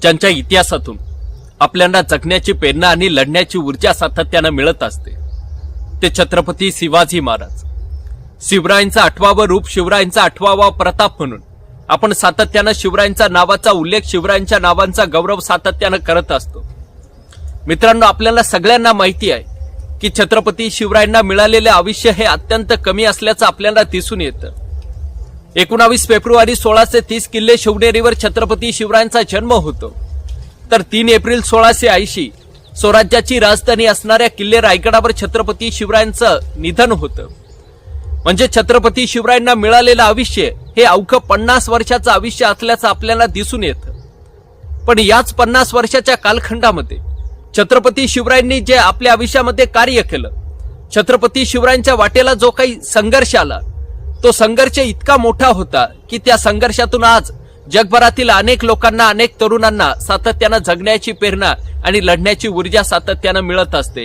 ज्यांच्या इतिहासातून आपल्याला जगण्याची प्रेरणा आणि लढण्याची ऊर्जा सातत्यानं मिळत असते ते छत्रपती शिवाजी महाराज। शिवरायांचा 8वावं रूप, शिवरायांचा 8वावा प्रताप म्हणून आपण सातत्यानं शिवरायांच्या नावाचा उल्लेख, शिवरायांच्या नावांचा गौरव सातत्यानं करत असतो। मित्रांनो, आपल्याला सगळ्यांना माहिती आहे की छत्रपती शिवरायांना मिळालेले आयुष्य हे अत्यंत कमी असल्याचं आपल्याला दिसून येतं। 19 फेब्रुवारी 1630 किल्ले शिवनेरीवर छत्रपती शिवरायांचा जन्म होतो, तर 3 एप्रिल 1680 स्वराज्याची राजधानी असणाऱ्या किल्ले रायगडावर छत्रपती शिवरायांचं निधन होतं। म्हणजे छत्रपती शिवरायांना मिळालेलं आयुष्य हे अवघं 50 वर्षाचं आयुष्य असल्याचं आपल्याला दिसून येतं। पण याच 50 वर्षाच्या कालखंडामध्ये छत्रपती शिवरायांनी जे आपल्या आयुष्यामध्ये कार्य केलं, छत्रपती शिवरायांच्या वाटेला जो काही संघर्ष आला, तो संघर्ष इतका मोठा होता की त्या संघर्षातून आज जगभरातील अनेक लोकांना, अनेक तरुणांना सातत्यानं जगण्याची प्रेरणा आणि लढण्याची ऊर्जा सातत्यानं मिळत असते।